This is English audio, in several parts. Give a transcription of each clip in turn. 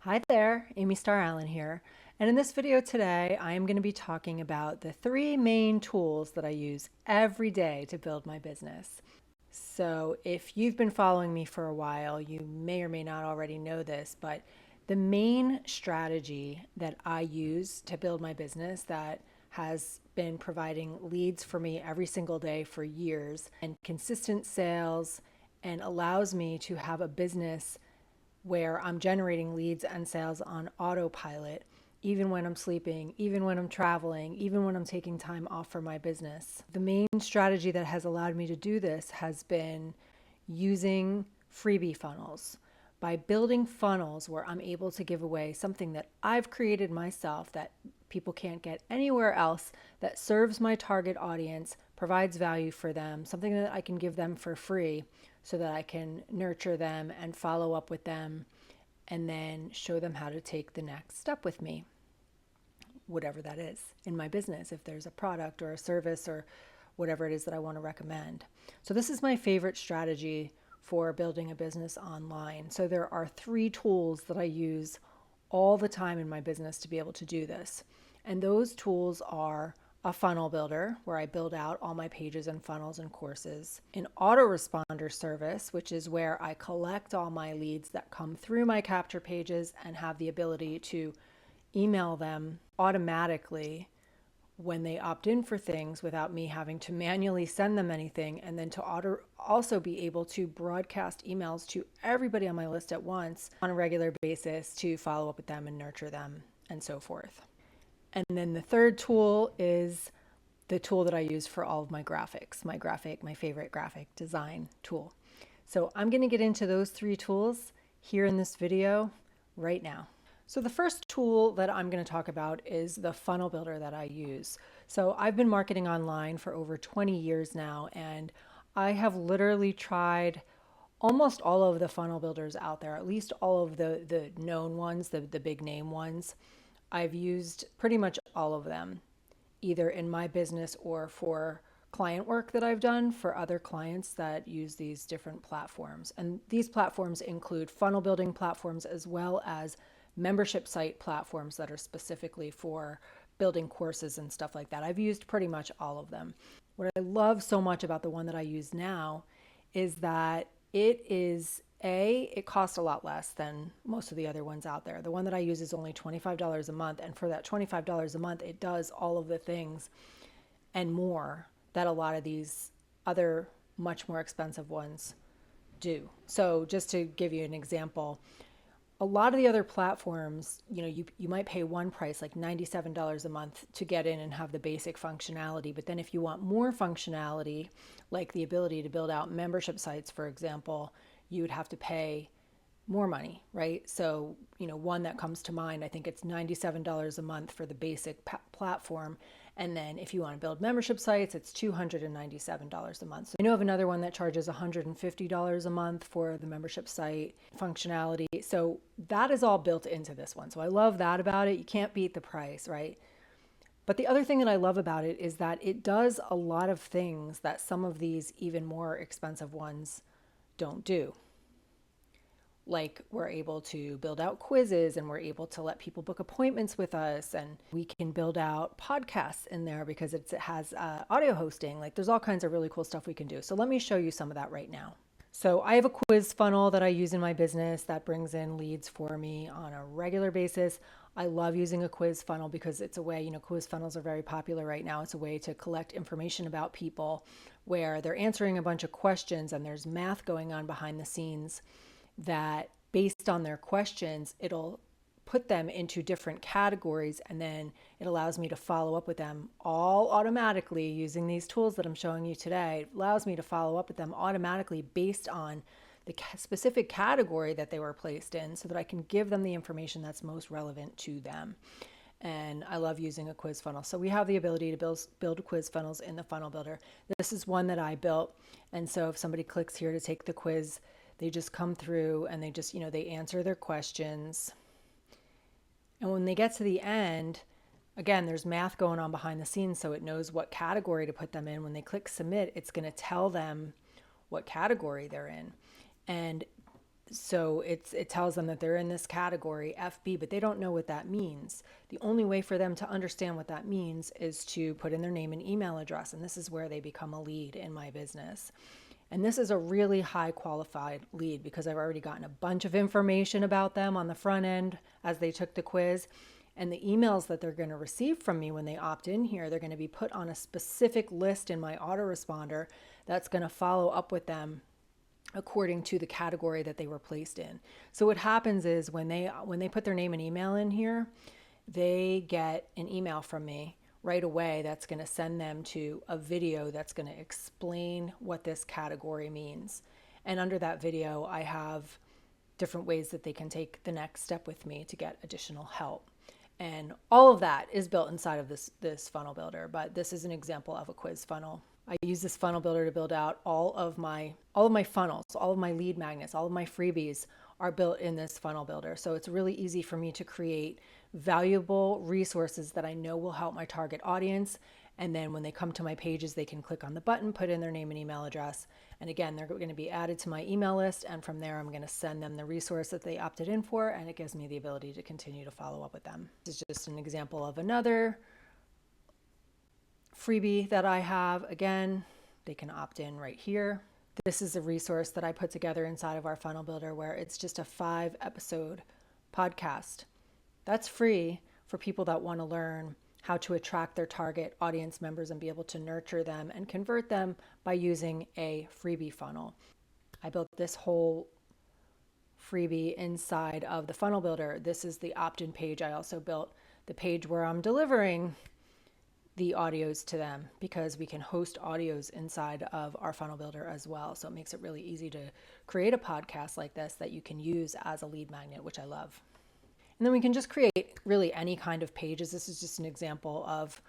Hi there, Amy Starr here. And in this video today, I am going to be talking about the three main tools that I use every day to build my business. So if you've been following me for a while, you may or may not already know this, but the main strategy that I use to build my business that has been providing leads for me every single day for years and consistent sales and allows me to have a business where I'm generating leads and sales on autopilot, even when I'm sleeping, even when I'm traveling, even when I'm taking time off for my business. The main strategy that has allowed me to do this has been using freebie funnels. By building funnels where I'm able to give away something that I've created myself that people can't get anywhere else, that serves my target audience, provides value for them, something that I can give them for free so that I can nurture them and follow up with them and then show them how to take the next step with me, whatever that is in my business, if there's a product or a service or whatever it is that I want to recommend. So this is my favorite strategy for building a business online. So there are three tools that I use all the time in my business to be able to do this. And those tools are a funnel builder, where I build out all my pages and funnels and courses, an autoresponder service, which is where I collect all my leads that come through my capture pages and have the ability to email them automatically when they opt in for things without me having to manually send them anything, and then to also be able to broadcast emails to everybody on my list at once on a regular basis to follow up with them and nurture them and so forth. And then the third tool is the tool that I use for all of my graphics, my favorite graphic design tool. So I'm going to get into those three tools here in this video right now. So the first tool that I'm going to talk about is the funnel builder that I use. So I've been marketing online for over 20 years now, and I have literally tried almost all of the funnel builders out there, at least all of the known ones, the big name ones. I've used pretty much all of them, either in my business or for client work that I've done for other clients that use these different platforms. And these platforms include funnel building platforms as well as membership site platforms that are specifically for building courses and stuff like that. I've used pretty much all of them. What I love so much about the one that I use now is that it costs a lot less than most of the other ones out there. The one that I use is only $25 a month. And for that $25 a month, it does all of the things and more that a lot of these other much more expensive ones do. So just to give you an example, a lot of the other platforms, you might pay one price, like $97 a month, to get in and have the basic functionality. But then if you want more functionality, like the ability to build out membership sites, for example, you would have to pay more money, right? So, one that comes to mind, I think it's $97 a month for the basic platform. And then if you want to build membership sites, it's $297 a month. So I know of another one that charges $150 a month for the membership site functionality. So that is all built into this one. So I love that about it. You can't beat the price, right? But the other thing that I love about it is that it does a lot of things that some of these even more expensive ones don't do. Like, we're able to build out quizzes, and we're able to let people book appointments with us, and we can build out podcasts in there because it has audio hosting. Like, there's all kinds of really cool stuff we can do. So let me show you some of that right now. So I have a quiz funnel that I use in my business that brings in leads for me on a regular basis. I love using a quiz funnel because it's a way, quiz funnels are very popular right now. It's a way to collect information about people where they're answering a bunch of questions and there's math going on behind the scenes that, based on their questions, it'll put them into different categories, and then it allows me to follow up with them all automatically using these tools that I'm showing you today. It allows me to follow up with them automatically based on the specific category that they were placed in, so that I can give them the information that's most relevant to them. And I love using a quiz funnel. So we have the ability to build quiz funnels in the funnel builder. This is one that I built. And so if somebody clicks here to take the quiz, they just come through and they just, they answer their questions. And when they get to the end, again, there's math going on behind the scenes, so it knows what category to put them in. When they click submit, it's going to tell them what category they're in. And So it tells them that they're in this category FB, but they don't know what that means. The only way for them to understand what that means is to put in their name and email address. And this is where they become a lead in my business. And this is a really high qualified lead because I've already gotten a bunch of information about them on the front end as they took the quiz. And the emails that they're going to receive from me when they opt in here, they're going to be put on a specific list in my autoresponder that's going to follow up with them according to the category that they were placed in. So what happens is when they put their name and email in here, they get an email from me right away that's going to send them to a video that's going to explain what this category means. And under that video, I have different ways that they can take the next step with me to get additional help. And all of that is built inside of this funnel builder, but this is an example of a quiz funnel. I use this funnel builder to build out all of my funnels, all of my lead magnets, all of my freebies are built in this funnel builder. So it's really easy for me to create valuable resources that I know will help my target audience. And then when they come to my pages, they can click on the button, put in their name and email address. And again, they're going to be added to my email list. And from there, I'm going to send them the resource that they opted in for. And it gives me the ability to continue to follow up with them. This is just an example of another freebie that I have. Again, they can opt in right here. This is a resource that I put together inside of our funnel builder where it's just a 5-episode podcast. That's free for people that want to learn how to attract their target audience members and be able to nurture them and convert them by using a freebie funnel. I built this whole freebie inside of the funnel builder. This is the opt-in page. I also built the page where I'm delivering the audios to them because we can host audios inside of our funnel builder as well. So it makes it really easy to create a podcast like this that you can use as a lead magnet, which I love. And then we can just create really any kind of pages. This is just an example of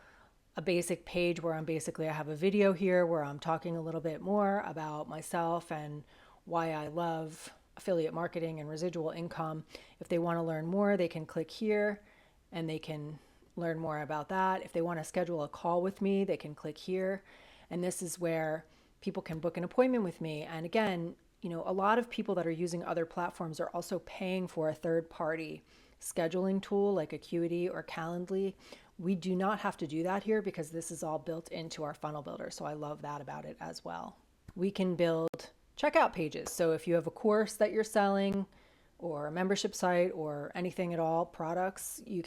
a basic page where I have a video here where I'm talking a little bit more about myself and why I love affiliate marketing and residual income. If they want to learn more, they can click here and they can learn more about that. If they want to schedule a call with me, they can click here. And this is where people can book an appointment with me. And again, a lot of people that are using other platforms are also paying for a third-party scheduling tool like Acuity or Calendly. We do not have to do that here because this is all built into our funnel builder. So I love that about it as well. We can build checkout pages. So if you have a course that you're selling or a membership site or anything at all, products, we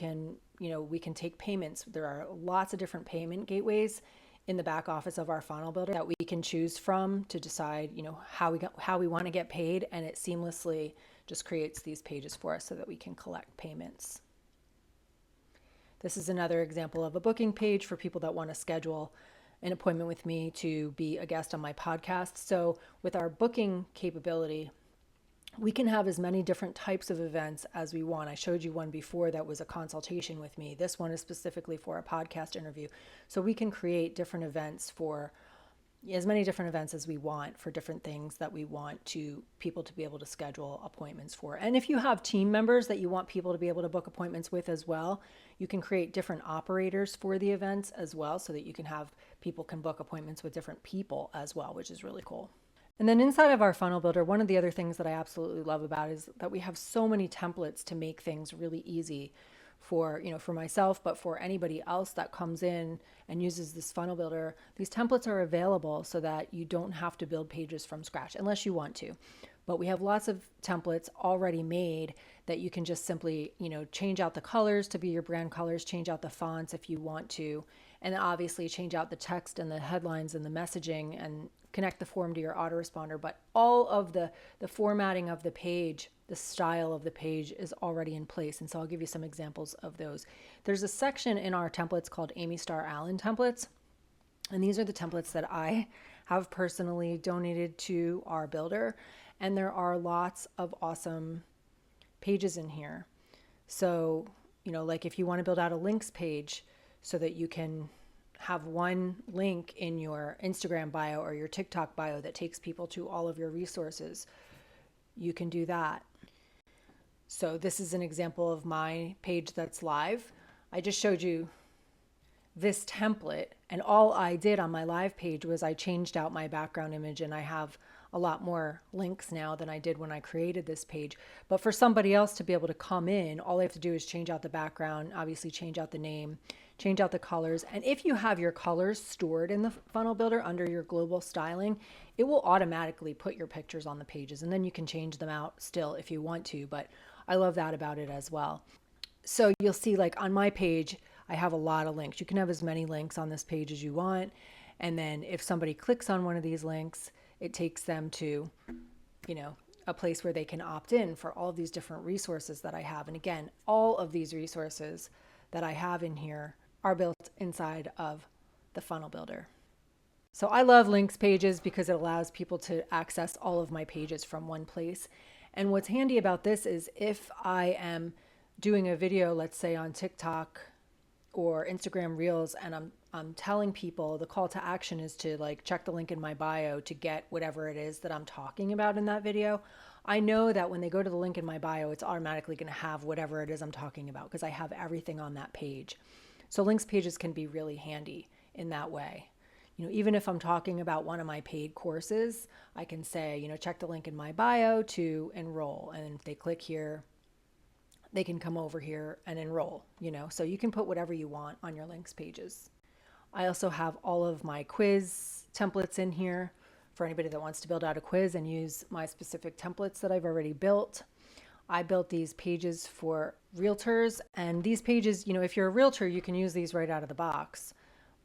can take payments. There are lots of different payment gateways in the back office of our funnel builder that we can choose from to decide, how we want to get paid, and it seamlessly just creates these pages for us so that we can collect payments. This is another example of a booking page for people that want to schedule an appointment with me to be a guest on my podcast. So with our booking capability, we can have as many different types of events as we want. I showed you one before that was a consultation with me. This one is specifically for a podcast interview. So we can create different events for as many different events as we want for different things that we want people to be able to schedule appointments for. And if you have team members that you want people to be able to book appointments with as well, you can create different operators for the events as well so that you can have people can book appointments with different people as well, which is really cool. And then inside of our funnel builder, one of the other things that I absolutely love about it is that we have so many templates to make things really easy for myself, but for anybody else that comes in and uses this funnel builder. These templates are available so that you don't have to build pages from scratch unless you want to. But we have lots of templates already made that you can just simply, change out the colors to be your brand colors, change out the fonts if you want to, and obviously change out the text and the headlines and the messaging and connect the form to your autoresponder. But all of the formatting of the page, the style of the page is already in place. And so I'll give you some examples of those. There's a section in our templates called Amy Starr Allen templates. And these are the templates that I have personally donated to our builder. And there are lots of awesome pages in here. So, like if you want to build out a links page so that you can have one link in your Instagram bio or your TikTok bio that takes people to all of your resources, you can do that. So this is an example of my page that's live. I just showed you this template, and all I did on my live page was I changed out my background image, and I have a lot more links now than I did when I created this page. But for somebody else to be able to come in, all they have to do is change out the background, obviously change out the name, change out the colors. And if you have your colors stored in the funnel builder under your global styling, it will automatically put your pictures on the pages, and then you can change them out still if you want to. But I love that about it as well. So you'll see, like on my page, I have a lot of links. You can have as many links on this page as you want. And then if somebody clicks on one of these links, it takes them to, a place where they can opt in for all of these different resources that I have. And again, all of these resources that I have in here are built inside of the funnel builder. So I love links pages because it allows people to access all of my pages from one place. And what's handy about this is if I am doing a video, let's say on TikTok or Instagram Reels, and I'm telling people the call to action is to like check the link in my bio to get whatever it is that I'm talking about in that video, I know that when they go to the link in my bio, it's automatically going to have whatever it is I'm talking about because I have everything on that page. So links pages can be really handy in that way. Even if I'm talking about one of my paid courses, I can say, check the link in my bio to enroll. And if they click here, they can come over here and enroll, so you can put whatever you want on your links pages. I also have all of my quiz templates in here for anybody that wants to build out a quiz and use my specific templates that I've already built. I built these pages for realtors, and these pages, if you're a realtor, you can use these right out of the box.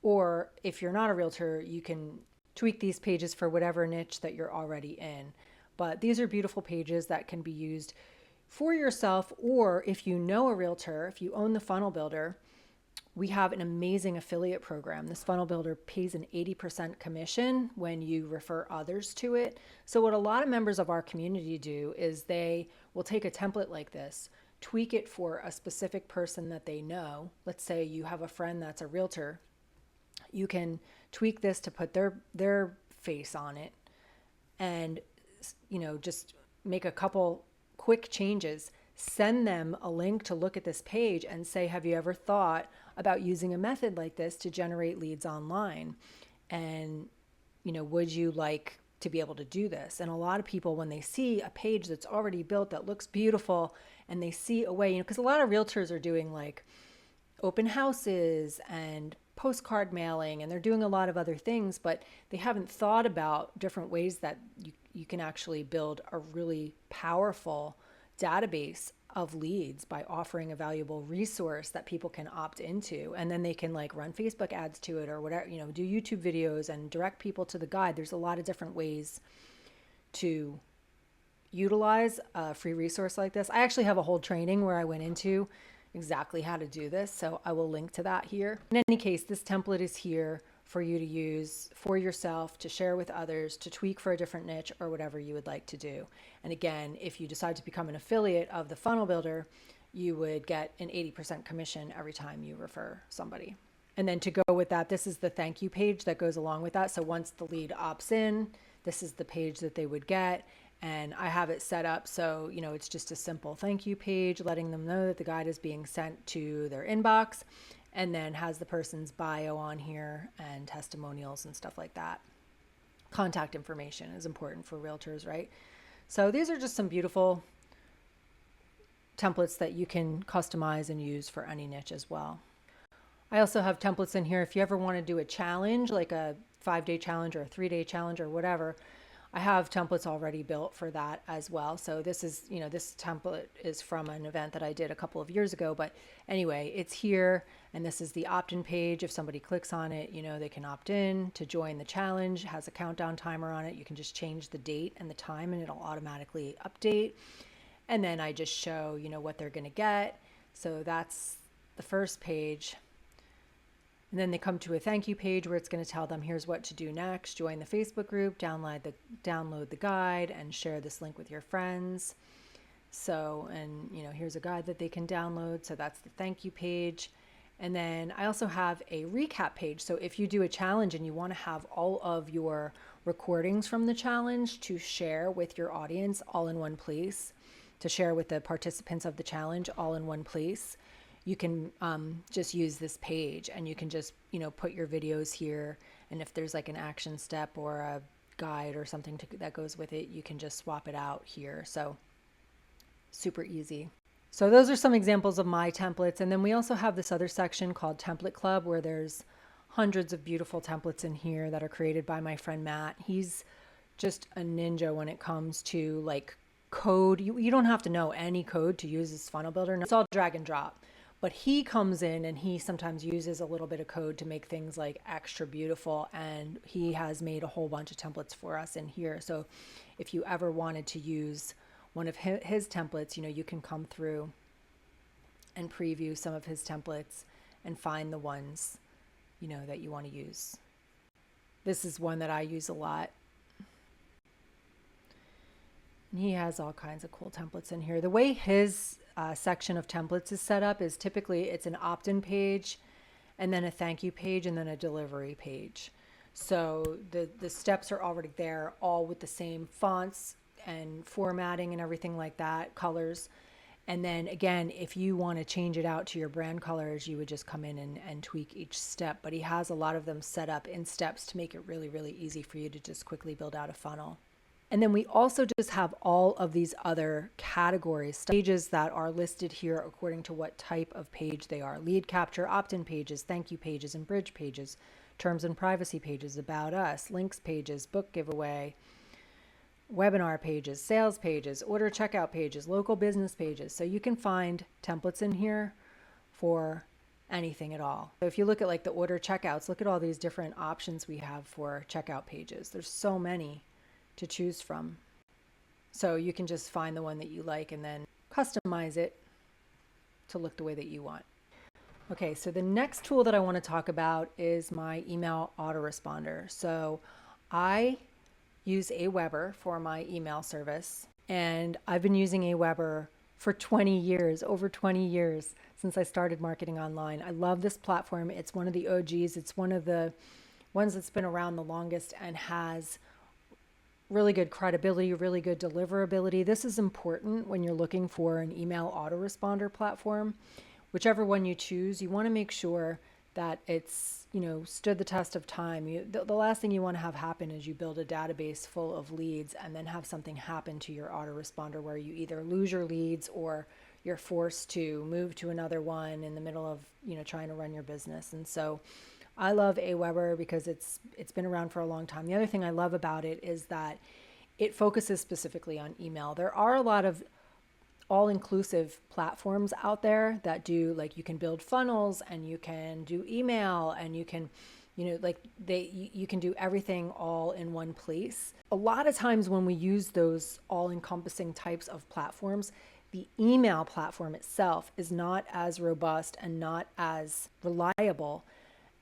Or if you're not a realtor, you can tweak these pages for whatever niche that you're already in. But these are beautiful pages that can be used for yourself, or if you know a realtor, if you own the funnel builder, we have an amazing affiliate program. This funnel builder pays an 80% commission when you refer others to it. So what a lot of members of our community do is they will take a template like this, tweak it for a specific person that they know. Let's say you have a friend that's a realtor. You can tweak this to put their face on it and, just make a couple quick changes, send them a link to look at this page and say, have you ever thought about using a method like this to generate leads online? And, would you like to be able to do this? And a lot of people, when they see a page that's already built that looks beautiful and they see a way, because a lot of realtors are doing like open houses and postcard mailing, and they're doing a lot of other things, but they haven't thought about different ways that you can actually build a really powerful database of leads by offering a valuable resource that people can opt into, and then they can like run Facebook ads to it or whatever, do YouTube videos and direct people to the guide. There's a lot of different ways to utilize a free resource like this. I actually have a whole training where I went into exactly how to do this, so I will link to that here. In any case, this template is here for you to use for yourself, to share with others, to tweak for a different niche or whatever you would like to do. And again, if you decide to become an affiliate of the funnel builder, you would get an 80% commission every time you refer somebody. And then to go with that, this is the thank you page that goes along with that. So once the lead opts in, this is the page that they would get. And I have it set up so, it's just a simple thank you page, letting them know that the guide is being sent to their inbox, and then has the person's bio on here and testimonials and stuff like that. Contact information is important for realtors, right? So these are just some beautiful templates that you can customize and use for any niche as well. I also have templates in here if you ever want to do a challenge, like a 5-day challenge or a 3-day challenge or whatever. I have templates already built for that as well. So this is, this template is from an event that I did a couple of years ago. But anyway, it's here, and this is the opt-in page. If somebody clicks on it, they can opt in to join the challenge. It has a countdown timer on it. You can just change the date and the time, and it'll automatically update. And then I just show, what they're going to get. So that's the first page. And then they come to a thank you page where it's going to tell them here's what to do next. Join the Facebook group, download the guide, and share this link with your friends. So, and here's a guide that they can download. So that's the thank you page. And then I also have a recap page. So if you do a challenge and you want to have all of your recordings from the challenge to share with your audience all in one place, to share with the participants of the challenge all in one place, you can just use this page, and you can just, put your videos here. And if there's like an action step or a guide or something that goes with it, you can just swap it out here. So super easy. So those are some examples of my templates. And then we also have this other section called Template Club, where there's hundreds of beautiful templates in here that are created by my friend Matt. He's just a ninja when it comes to like code. You don't have to know any code to use this funnel builder. It's all drag and drop. But he comes in and he sometimes uses a little bit of code to make things like extra beautiful. And he has made a whole bunch of templates for us in here. So if you ever wanted to use one of his templates, you can come through and preview some of his templates and find the ones, that you want to use. This is one that I use a lot. And he has all kinds of cool templates in here. The way his section of templates is set up is typically it's an opt-in page and then a thank you page and then a delivery page. So the steps are already there, all with the same fonts and formatting and everything like that, colors. And then again, if you want to change it out to your brand colors, you would just come in and tweak each step. But he has a lot of them set up in steps to make it really, really easy for you to just quickly build out a funnel. And then we also just have all of these other categories, pages that are listed here according to what type of page they are. Lead capture, opt-in pages, thank you pages, and bridge pages, terms and privacy pages, about us, links pages, book giveaway, webinar pages, sales pages, order checkout pages, local business pages. So you can find templates in here for anything at all. So if you look at like the order checkouts, look at all these different options we have for checkout pages. There's so many to choose from. So you can just find the one that you like and then customize it to look the way that you want. Okay, so the next tool that I want to talk about is my email autoresponder. So I use Aweber for my email service, and I've been using Aweber for 20 years, over 20 years since I started marketing online. I love this platform. It's one of the OGs. It's one of the ones that's been around the longest and has really good credibility, really good deliverability. This is important when you're looking for an email autoresponder platform. Whichever one you choose, you want to make sure that it's, stood the test of time. The last thing you want to have happen is you build a database full of leads and then have something happen to your autoresponder where you either lose your leads or you're forced to move to another one in the middle of, trying to run your business. And so I love Aweber because it's been around for a long time. The other thing I love about it is that it focuses specifically on email. There are a lot of all-inclusive platforms out there that do, like, you can build funnels and you can do email and you can, you can do everything all in one place. A lot of times when we use those all-encompassing types of platforms, the email platform itself is not as robust and not as reliable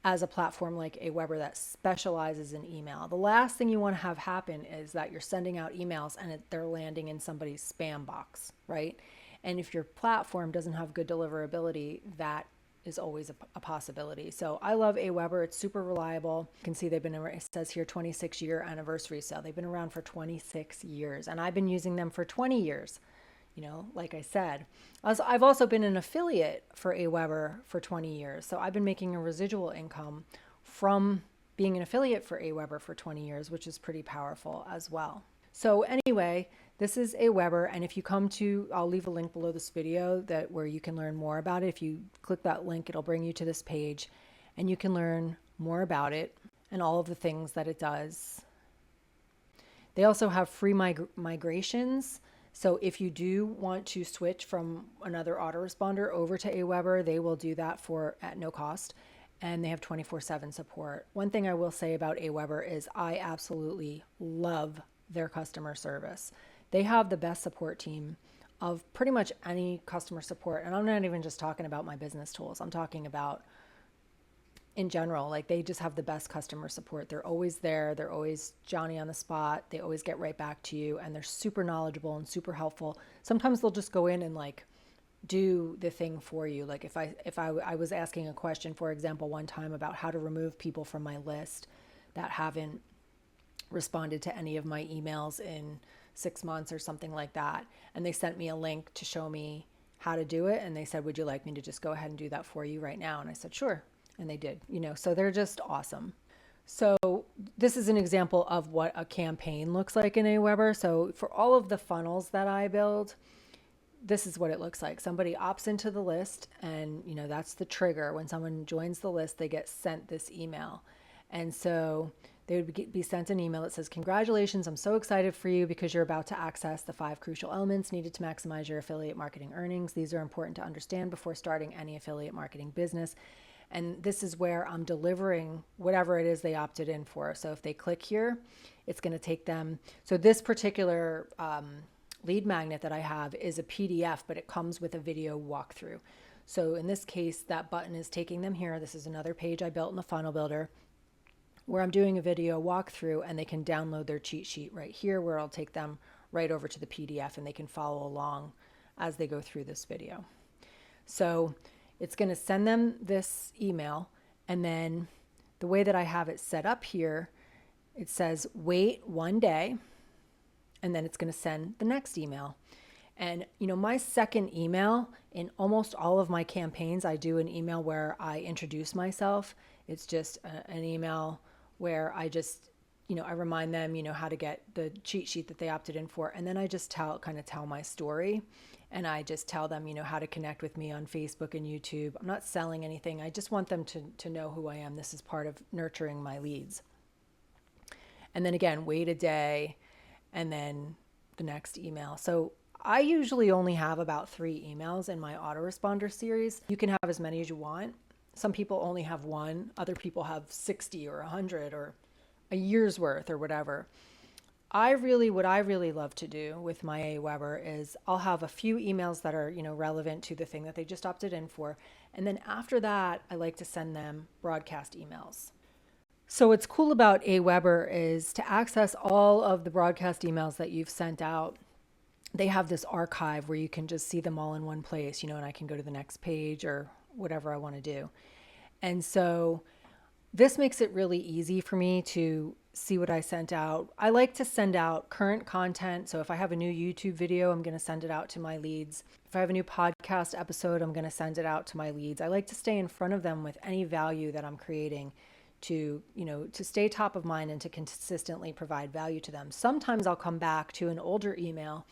as a platform like Aweber that specializes in email. The last thing you want to have happen is that you're sending out emails and they're landing in somebody's spam box, right? And if your platform doesn't have good deliverability, that is always a possibility. So I love Aweber. It's super reliable. You can see they've been, it says here 26-year anniversary sale. They've been around for 26 years and I've been using them for 20 years. Like I said, I've also been an affiliate for Aweber for 20 years. So I've been making a residual income from being an affiliate for Aweber for 20 years, which is pretty powerful as well. So anyway, this is Aweber. And if you come to, I'll leave a link below this video where you can learn more about it. If you click that link, it'll bring you to this page and you can learn more about it and all of the things that it does. They also have free migrations. So if you do want to switch from another autoresponder over to Aweber, they will do that at no cost. And they have 24/7 support. One thing I will say about Aweber is I absolutely love their customer service. They have the best support team of pretty much any customer support. And I'm not even just talking about my business tools. I'm talking about in general, like they just have the best customer support. They're always there. They're always Johnny on the spot. They always get right back to you and they're super knowledgeable and super helpful. Sometimes they'll just go in and like do the thing for you. Like if I was asking a question, for example, one time about how to remove people from my list that haven't responded to any of my emails in 6 months or something like that. And they sent me a link to show me how to do it. And they said, would you like me to just go ahead and do that for you right now? And I said, sure. And they did, so they're just awesome. So this is an example of what a campaign looks like in Aweber. So for all of the funnels that I build, this is what it looks like. Somebody opts into the list, and that's the trigger. When someone joins the list, they get sent this email. And so they would be sent an email that says, congratulations, I'm so excited for you because you're about to access the 5 crucial elements needed to maximize your affiliate marketing earnings. These are important to understand before starting any affiliate marketing business. And this is where I'm delivering whatever it is they opted in for. So if they click here, it's going to take them. So this particular lead magnet that I have is a PDF, but it comes with a video walkthrough. So in this case, that button is taking them here. This is another page I built in the funnel builder where I'm doing a video walkthrough, and they can download their cheat sheet right here, where I'll take them right over to the PDF and they can follow along as they go through this video. So it's going to send them this email, and then the way that I have it set up here, it says wait 1 day, and then it's going to send the next email. And my second email in almost all of my campaigns, I do an email where I introduce myself. It's just an email where I just, I remind them, how to get the cheat sheet that they opted in for. And then I just tell my story. And I just tell them, how to connect with me on Facebook and YouTube. I'm not selling anything. I just want them to know who I am. This is part of nurturing my leads. And then again, wait a day, and then the next email. So I usually only have about 3 emails in my autoresponder series. You can have as many as you want. Some people only have 1. Other people have 60 or 100 or a year's worth or whatever. What I really love to do with my Aweber is I'll have a few emails that are, relevant to the thing that they just opted in for. And then after that, I like to send them broadcast emails. So what's cool about Aweber is to access all of the broadcast emails that you've sent out. They have this archive where you can just see them all in one place, and I can go to the next page or whatever I want to do. And so this makes it really easy for me to see what I sent out. I like to send out current content. So if I have a new YouTube video, I'm going to send it out to my leads. If I have a new podcast episode, I'm going to send it out to my leads. I like to stay in front of them with any value that I'm creating to stay top of mind and to consistently provide value to them. Sometimes I'll come back to an older email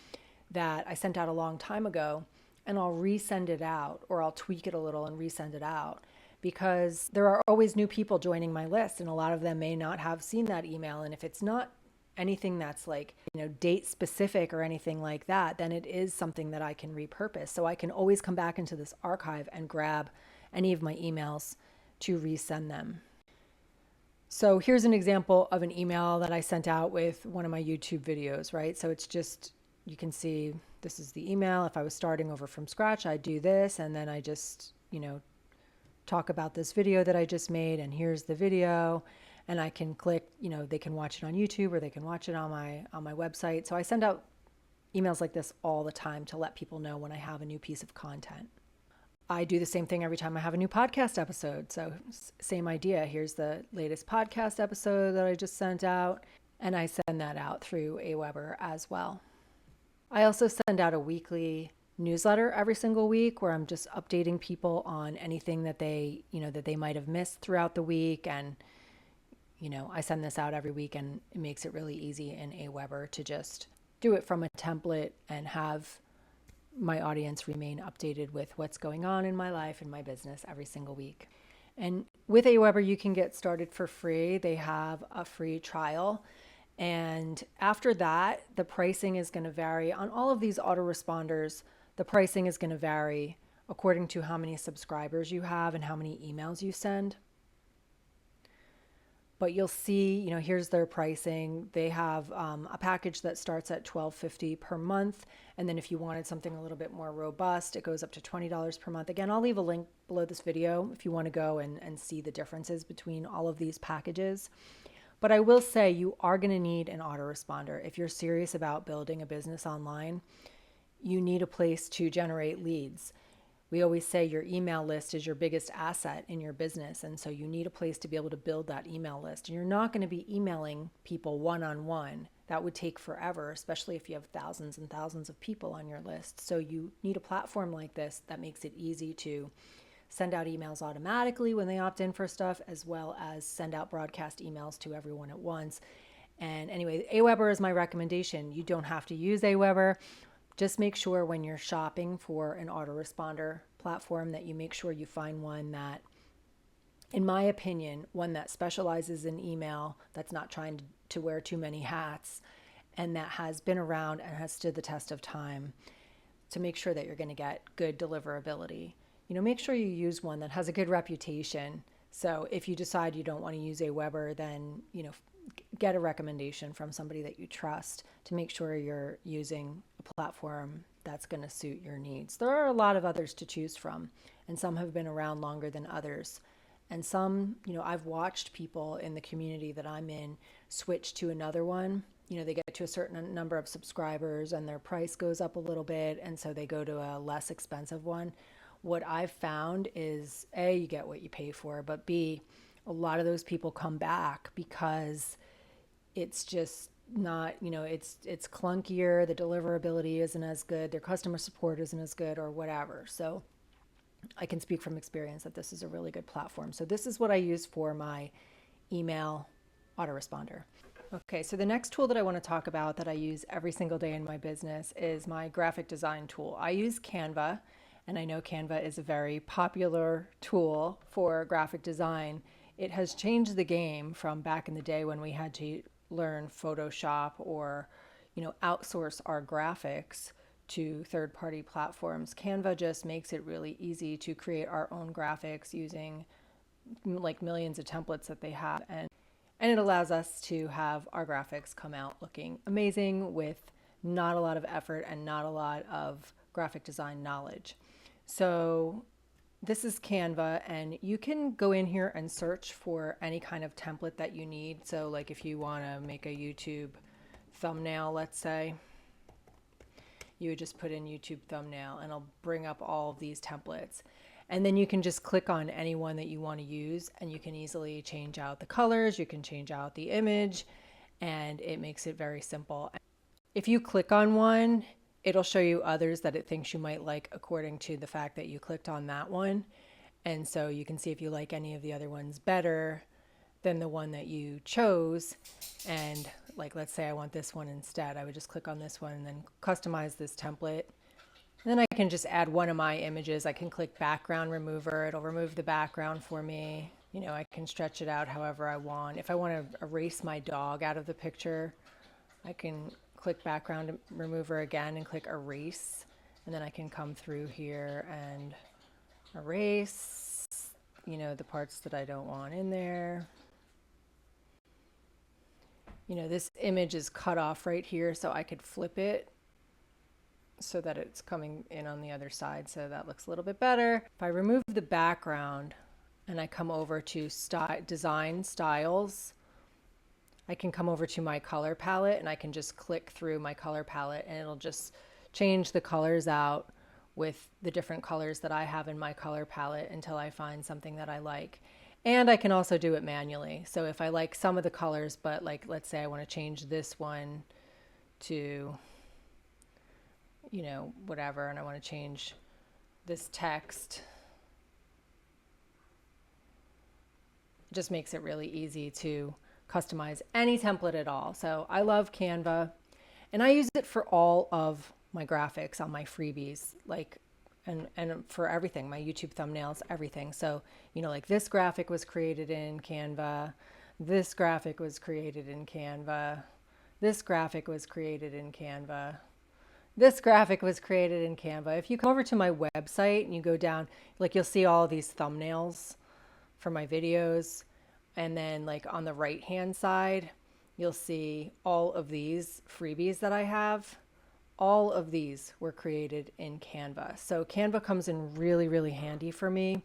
that I sent out a long time ago, and I'll resend it out, or I'll tweak it a little and resend it out, because there are always new people joining my list, and a lot of them may not have seen that email. And if it's not anything that's like, date specific or anything like that, then it is something that I can repurpose. So I can always come back into this archive and grab any of my emails to resend them. So here's an example of an email that I sent out with one of my YouTube videos, right? So it's just, you can see this is the email. If I was starting over from scratch, I'd do this, and then I just, talk about this video that I just made, and here's the video, and I can click, they can watch it on YouTube or they can watch it on my website. So I send out emails like this all the time to let people know when I have a new piece of content. I do the same thing every time I have a new podcast episode. So same idea. Here's the latest podcast episode that I just sent out, and I send that out through Aweber as well. I also send out a weekly newsletter every single week where I'm just updating people on anything that they might have missed throughout the week. And, I send this out every week, and it makes it really easy in Aweber to just do it from a template and have my audience remain updated with what's going on in my life and my business every single week. And with Aweber, you can get started for free. They have a free trial. And after that, the pricing is going to vary. On all of these autoresponders, the pricing is going to vary according to how many subscribers you have and how many emails you send. But you'll see, here's their pricing. They have a package that starts at $12.50 per month. And then if you wanted something a little bit more robust, it goes up to $20 per month. Again, I'll leave a link below this video if you want to go and see the differences between all of these packages. But I will say you are going to need an autoresponder. If you're serious about building a business online, you need a place to generate leads. We always say your email list is your biggest asset in your business. And so you need a place to be able to build that email list. And you're not going to be emailing people one-on-one. That would take forever, especially if you have thousands and thousands of people on your list. So you need a platform like this that makes it easy to send out emails automatically when they opt in for stuff, as well as send out broadcast emails to everyone at once. And anyway, Aweber is my recommendation. You don't have to use Aweber. Just make sure when you're shopping for an autoresponder platform that you make sure you find one that, in my opinion, one that specializes in email, that's not trying to wear too many hats, and that has been around and has stood the test of time, to make sure that you're going to get good deliverability. Make sure you use one that has a good reputation. So if you decide you don't want to use Aweber, then, get a recommendation from somebody that you trust to make sure you're using a platform that's going to suit your needs. There are a lot of others to choose from, and some have been around longer than others. And some, I've watched people in the community that I'm in switch to another one. They get to a certain number of subscribers and their price goes up a little bit, and so they go to a less expensive one. What I've found is, A, you get what you pay for, but B, a lot of those people come back because it's just not, it's clunkier, the deliverability isn't as good, their customer support isn't as good, or whatever. So I can speak from experience that this is a really good platform. So this is what I use for my email autoresponder. Okay, so the next tool that I want to talk about that I use every single day in my business is my graphic design tool. I use Canva, and I know Canva is a very popular tool for graphic design. It has changed the game from back in the day when we had to learn Photoshop or, outsource our graphics to third-party platforms. Canva just makes it really easy to create our own graphics using like millions of templates that they have. And it allows us to have our graphics come out looking amazing with not a lot of effort and not a lot of graphic design knowledge. So this is Canva, and you can go in here and search for any kind of template that you need. So like if you want to make a YouTube thumbnail, let's say, you would just put in YouTube thumbnail and it'll bring up all of these templates. And then you can just click on any one that you want to use, and you can easily change out the colors, you can change out the image, and it makes it very simple. If you click on one, it'll show you others that it thinks you might like according to the fact that you clicked on that one. And so you can see if you like any of the other ones better than the one that you chose. And like, let's say I want this one instead. I would just click on this one and then customize this template. And then I can just add one of my images. I can click background remover. It'll remove the background for me. I can stretch it out however I want. If I want to erase my dog out of the picture, I can click background remover again and click erase, and then I can come through here and erase, the parts that I don't want in there. This image is cut off right here, so I could flip it so that it's coming in on the other side, so that looks a little bit better. If I remove the background and I come over to design styles, I can come over to my color palette and I can just click through my color palette, and it'll just change the colors out with the different colors that I have in my color palette until I find something that I like. And I can also do it manually. So if I like some of the colors, but like, let's say I want to change this one to, whatever, and I want to change this text, it just makes it really easy to customize any template at all. So I love Canva, and I use it for all of my graphics on my freebies, and for everything, my YouTube thumbnails, everything. So, like this graphic was created in Canva, this graphic was created in Canva, this graphic was created in Canva, this graphic was created in Canva. If you come over to my website and you go down, you'll see all of these thumbnails for my videos. And then on the right hand side, you'll see all of these freebies that I have. All of these were created in Canva. So Canva comes in really, really handy for me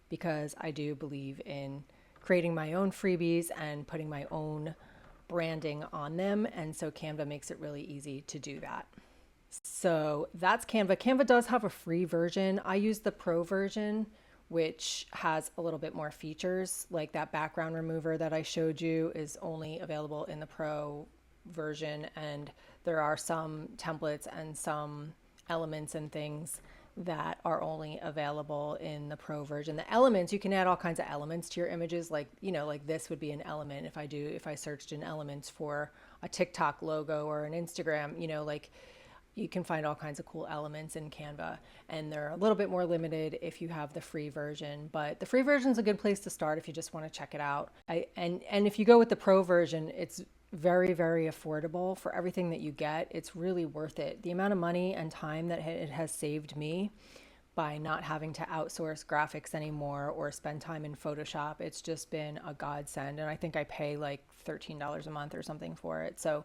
because I do believe in creating my own freebies and putting my own branding on them. And so Canva makes it really easy to do that. So that's Canva. Canva does have a free version. I use the pro version, which has a little bit more features. Like that background remover that I showed you is only available in the pro version, and there are some templates and some elements and things that are only available in the pro version. The elements, you can add all kinds of elements to your images. Like, like this would be an element if I searched in elements for a TikTok logo or an Instagram, like you can find all kinds of cool elements in Canva, and they're a little bit more limited if you have the free version, but the free version is a good place to start if you just want to check it out. And if you go with the pro version, it's very, very affordable for everything that you get. It's really worth it. The amount of money and time that it has saved me by not having to outsource graphics anymore or spend time in Photoshop, it's just been a godsend. And I think I pay like $13 a month or something for it. So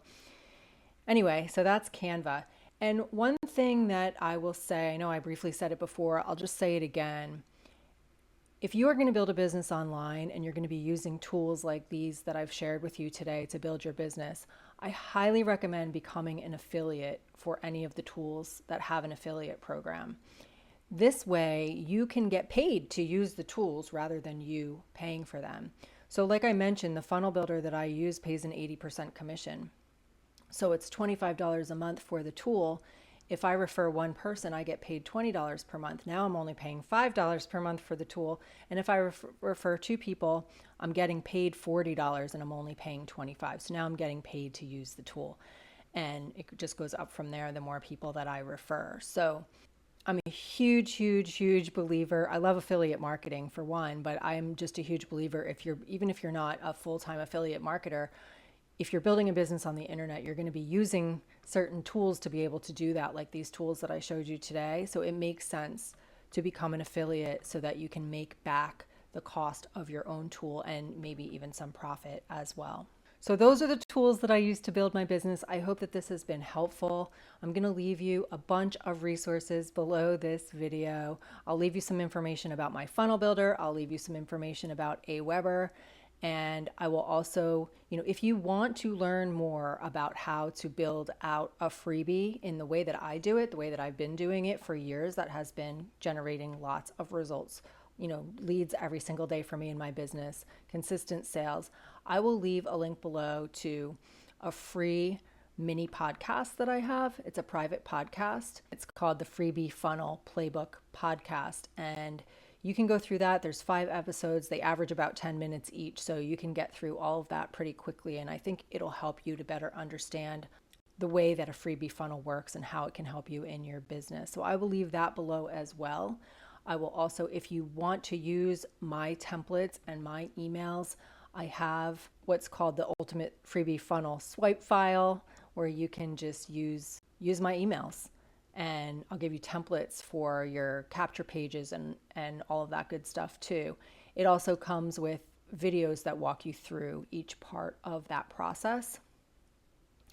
anyway, so that's Canva. And one thing that I will say, I know I briefly said it before, I'll just say it again. If you are going to build a business online and you're going to be using tools like these that I've shared with you today to build your business, I highly recommend becoming an affiliate for any of the tools that have an affiliate program. This way you can get paid to use the tools rather than you paying for them. So like I mentioned, the funnel builder that I use pays an 80% commission. So it's $25 a month for the tool. If I refer one person, I get paid $20 per month. Now I'm only paying $5 per month for the tool. And if I refer two people, I'm getting paid $40 and I'm only paying $25. So now I'm getting paid to use the tool. And it just goes up from there the more people that I refer. So I'm a huge, huge, huge believer. I love affiliate marketing for one, but I'm just a huge believer even if you're not a full-time affiliate marketer, if you're building a business on the internet, you're going to be using certain tools to be able to do that, like these tools that I showed you today. So it makes sense to become an affiliate so that you can make back the cost of your own tool and maybe even some profit as well. So those are the tools that I use to build my business. I hope that this has been helpful. I'm going to leave you a bunch of resources below this video. I'll leave you some information about my funnel builder. I'll leave you some information about Aweber. And I will also, if you want to learn more about how to build out a freebie in the way that I do it, the way that I've been doing it for years, that has been generating lots of results, leads every single day for me in my business, consistent sales, I will leave a link below to a free mini podcast that I have. It's a private podcast. It's called the Freebie Funnel Playbook Podcast. And you can go through that. There's 5 episodes. They average about 10 minutes each. So you can get through all of that pretty quickly. And I think it'll help you to better understand the way that a freebie funnel works and how it can help you in your business. So I will leave that below as well. I will also, if you want to use my templates and my emails, I have what's called the Ultimate Freebie Funnel Swipe File, where you can just use my emails. And I'll give you templates for your capture pages and all of that good stuff too. It also comes with videos that walk you through each part of that process.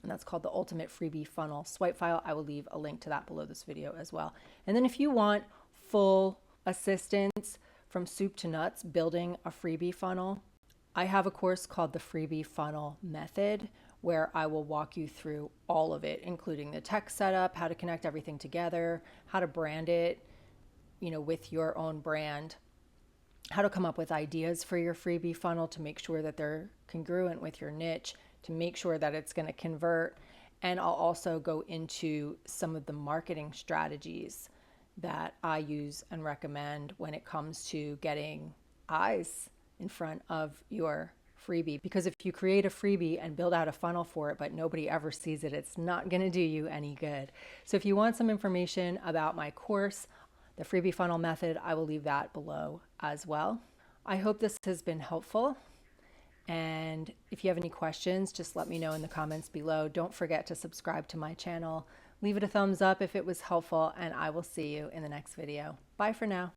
And that's called the Ultimate Freebie Funnel Swipe File. I will leave a link to that below this video as well. And then if you want full assistance from soup to nuts building a freebie funnel, I have a course called the Freebie Funnel Method, where I will walk you through all of it, including the tech setup, how to connect everything together, how to brand it, with your own brand, how to come up with ideas for your freebie funnel to make sure that they're congruent with your niche, to make sure that it's going to convert. And I'll also go into some of the marketing strategies that I use and recommend when it comes to getting eyes in front of your freebie. Because if you create a freebie and build out a funnel for it, but nobody ever sees it, it's not going to do you any good. So if you want some information about my course, the Freebie Funnel Method, I will leave that below as well. I hope this has been helpful. And if you have any questions, just let me know in the comments below. Don't forget to subscribe to my channel. Leave it a thumbs up if it was helpful, and I will see you in the next video. Bye for now.